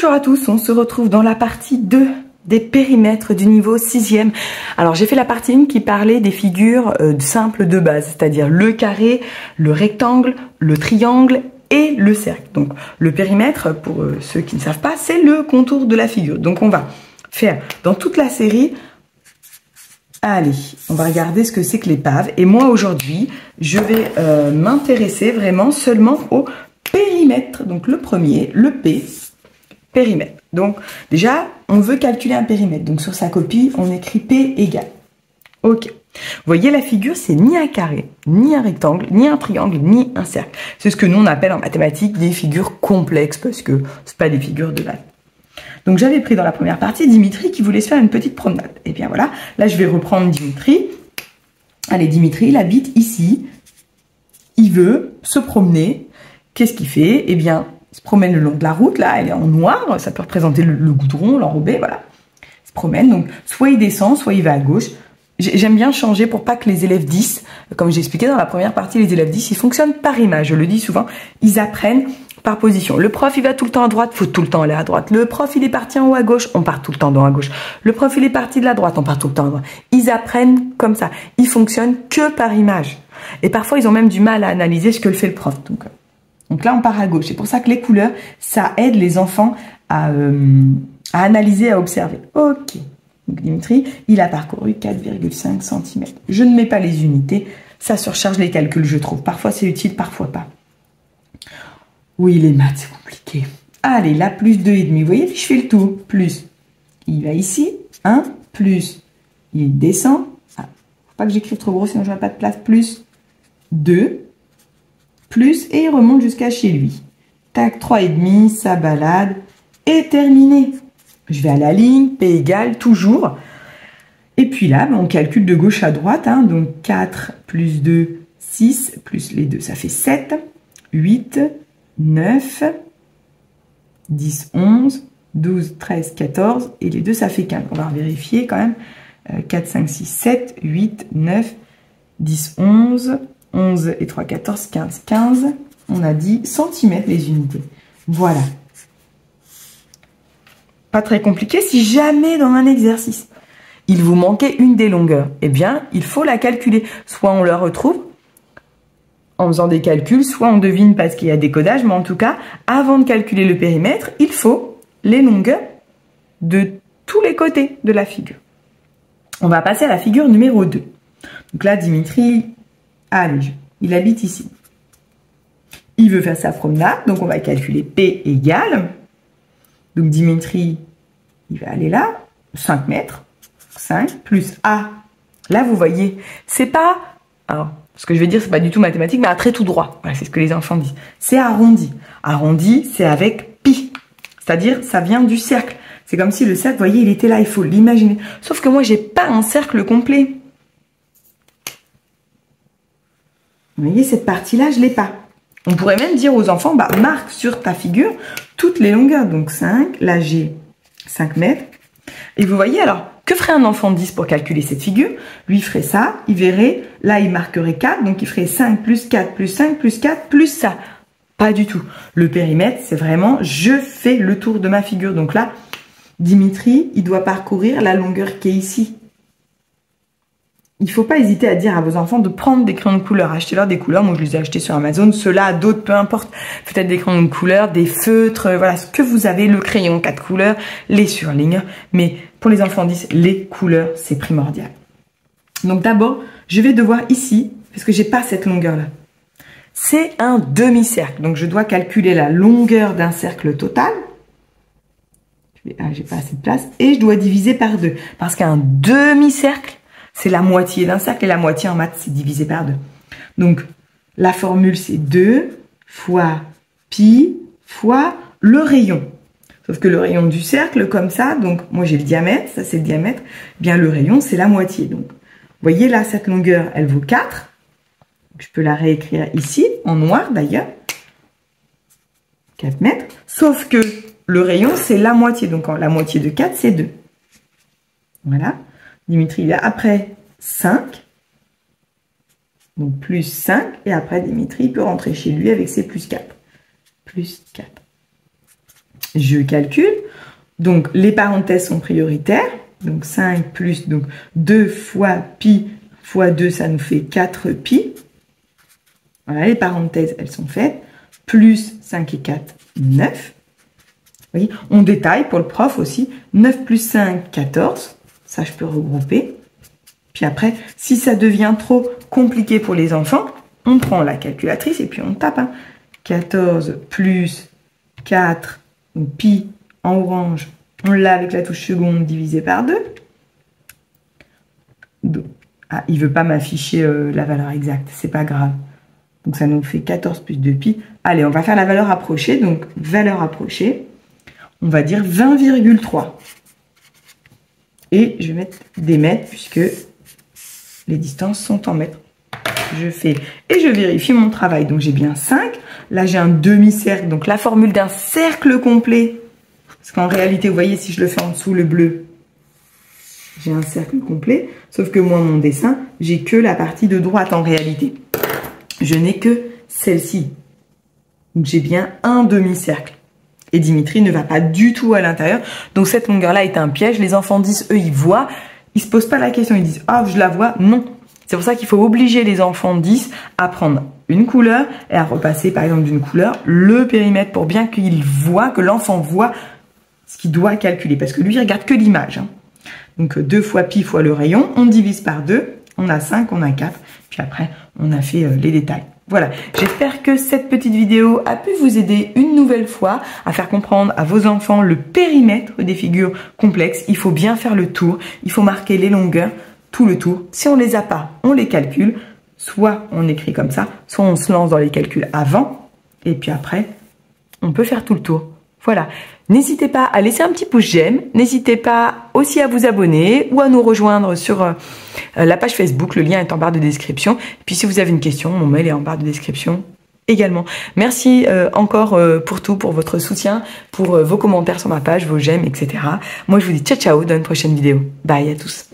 Bonjour à tous, on se retrouve dans la partie 2 des périmètres du niveau 6e. Alors j'ai fait la partie 1 qui parlait des figures simples de base, c'est-à-dire le carré, le rectangle, le triangle et le cercle. Donc le périmètre, pour ceux qui ne savent pas, c'est le contour de la figure. Donc on va faire dans toute la série, allez, on va regarder ce que c'est que l'épave. Et moi aujourd'hui, je vais m'intéresser vraiment seulement au périmètre. Donc le premier, le P, périmètre. Donc déjà, on veut calculer un périmètre. Donc sur sa copie, on écrit P égale. Ok. Vous voyez, la figure, c'est ni un carré, ni un rectangle, ni un triangle, ni un cercle. C'est ce que nous, on appelle en mathématiques des figures complexes, parce que c'est pas des figures de base. Donc j'avais pris dans la première partie Dimitri qui voulait se faire une petite promenade. Et bien voilà, là je vais reprendre Dimitri. Allez, Dimitri, il habite ici. Il veut se promener. Qu'est-ce qu'il fait? Eh bien, il se promène le long de la route, là, elle est en noir, ça peut représenter le goudron, l'enrobé, voilà. Il se promène, donc soit il descend, soit il va à gauche. J'aime bien changer pour pas que les élèves 10, comme j'expliquais dans la première partie, les élèves 10, ils fonctionnent par image, je le dis souvent, ils apprennent par position. Le prof, il va tout le temps à droite, faut tout le temps aller à droite. Le prof, il est parti en haut à gauche, on part tout le temps dans à gauche. Le prof, il est parti de la droite, on part tout le temps à droite. Ils apprennent comme ça, ils fonctionnent que par image. Et parfois, ils ont même du mal à analyser ce que fait le prof, donc là, on part à gauche. C'est pour ça que les couleurs, ça aide les enfants à analyser, à observer. Ok. Donc Dimitri, il a parcouru 4,5 cm. Je ne mets pas les unités. Ça surcharge les calculs, je trouve. Parfois, c'est utile, parfois pas. Oui, les maths, c'est compliqué. Allez, là, plus 2,5. Vous voyez, je fais le tour. Plus. Il va ici. 1. Plus. Il descend. Ah, faut pas que j'écrive trop gros, sinon je n'aurai pas de place. Plus 2. Plus, et il remonte jusqu'à chez lui. Tac, 3,5, ça balade, et terminé. Je vais à la ligne, P égale, toujours. Et puis là, on calcule de gauche à droite, hein, donc 4 plus 2, 6, plus les 2, ça fait 7, 8, 9, 10, 11, 12, 13, 14, et les 2, ça fait 15. On va vérifier quand même. 4, 5, 6, 7, 8, 9, 10, 11... 11 et 3, 14, 15, 15. On a dit centimètres les unités. Voilà. Pas très compliqué. Si jamais dans un exercice, il vous manquait une des longueurs, eh bien, il faut la calculer. Soit on la retrouve en faisant des calculs, soit on devine parce qu'il y a décodage, mais en tout cas, avant de calculer le périmètre, il faut les longueurs de tous les côtés de la figure. On va passer à la figure numéro 2. Donc là, Dimitri... Allez, il habite ici. Il veut faire sa promenade, donc on va calculer P égale. Donc Dimitri, il va aller là, 5 mètres. 5 plus A. Là, vous voyez, c'est pas... Alors, ce que je vais dire, c'est pas du tout mathématique, mais un trait tout droit. Voilà, c'est ce que les enfants disent. C'est arrondi. Arrondi, c'est avec pi. C'est-à-dire, ça vient du cercle. C'est comme si le cercle, vous voyez, il était là, il faut l'imaginer. Sauf que moi, j'ai pas un cercle complet. Vous voyez, cette partie-là, je ne l'ai pas. On pourrait même dire aux enfants, bah, marque sur ta figure toutes les longueurs. Donc 5, là j'ai 5 mètres. Et vous voyez, alors, que ferait un enfant de 10 pour calculer cette figure? Lui, il ferait ça, il verrait, là, il marquerait 4, donc il ferait 5 plus 4 plus 5 plus 4 plus ça. Pas du tout. Le périmètre, c'est vraiment, je fais le tour de ma figure. Donc là, Dimitri, il doit parcourir la longueur qui est ici. Il ne faut pas hésiter à dire à vos enfants de prendre des crayons de couleur. Achetez-leur des couleurs. Moi, je les ai achetés sur Amazon. Ceux-là, d'autres, peu importe. Peut-être des crayons de couleur, des feutres. Voilà, ce que vous avez. Le crayon 4 couleurs, les surlignes. Mais pour les enfants 10, les couleurs, c'est primordial. Donc d'abord, je vais devoir ici, parce que j'ai pas cette longueur-là. C'est un demi-cercle. Donc je dois calculer la longueur d'un cercle total. J'ai pas assez de place. Et je dois diviser par 2. Parce qu'un demi-cercle, c'est la moitié d'un cercle et la moitié en maths, c'est divisé par 2. Donc, la formule, c'est 2 fois pi fois le rayon. Sauf que le rayon du cercle, comme ça, donc moi j'ai le diamètre, ça c'est le diamètre, bien le rayon, c'est la moitié. Donc, vous voyez là, cette longueur, elle vaut 4. Je peux la réécrire ici, en noir d'ailleurs. 4 mètres. Sauf que le rayon, c'est la moitié. Donc, la moitié de 4, c'est 2. Voilà. Dimitri, il a après 5. Donc, plus 5. Et après, Dimitri, il peut rentrer chez lui avec ses plus 4. Plus 4. Je calcule. Donc, les parenthèses sont prioritaires. Donc, 5 plus, donc 2 fois pi fois 2, ça nous fait 4 pi. Voilà, les parenthèses, elles sont faites. Plus 5 et 4, 9. Vous voyez, on détaille pour le prof aussi. 9 plus 5, 14. Ça, je peux regrouper. Puis après, si ça devient trop compliqué pour les enfants, on prend la calculatrice et puis on tape. 14 plus 4, donc pi en orange, on l'a avec la touche seconde divisé par 2. Donc, ah, il ne veut pas m'afficher la valeur exacte, c'est pas grave. Donc ça nous fait 14 plus 2 pi. Allez, on va faire la valeur approchée. Donc valeur approchée, on va dire 20,3. Et je vais mettre des mètres puisque les distances sont en mètres. Je fais et je vérifie mon travail. Donc j'ai bien 5. Là j'ai un demi-cercle. Donc la formule d'un cercle complet. Parce qu'en réalité, vous voyez, si je le fais en dessous, le bleu, j'ai un cercle complet. Sauf que moi, mon dessin, j'ai que la partie de droite en réalité. Je n'ai que celle-ci. Donc j'ai bien un demi-cercle. Et Dimitri ne va pas du tout à l'intérieur. Donc cette longueur-là est un piège. Les enfants disent, eux, ils voient. Ils se posent pas la question. Ils disent, ah, je la vois. Non. C'est pour ça qu'il faut obliger les enfants 10 à prendre une couleur et à repasser, par exemple, d'une couleur, le périmètre pour bien qu'il voit, que l'enfant voit ce qu'il doit calculer. Parce que lui, il regarde que l'image. Donc 2 fois pi fois le rayon. On divise par 2. On a 5, on a 4. Puis après, on a fait les détails. Voilà, j'espère que cette petite vidéo a pu vous aider une nouvelle fois à faire comprendre à vos enfants le périmètre des figures complexes. Il faut bien faire le tour, il faut marquer les longueurs, tout le tour. Si on les a pas, on les calcule. Soit on écrit comme ça, soit on se lance dans les calculs avant. Et puis après, on peut faire tout le tour. Voilà. N'hésitez pas à laisser un petit pouce j'aime. N'hésitez pas aussi à vous abonner ou à nous rejoindre sur la page Facebook. Le lien est en barre de description. Et puis si vous avez une question, mon mail est en barre de description également. Merci encore pour tout, pour votre soutien, pour vos commentaires sur ma page, vos j'aime, etc. Moi, je vous dis ciao ciao dans une prochaine vidéo. Bye à tous.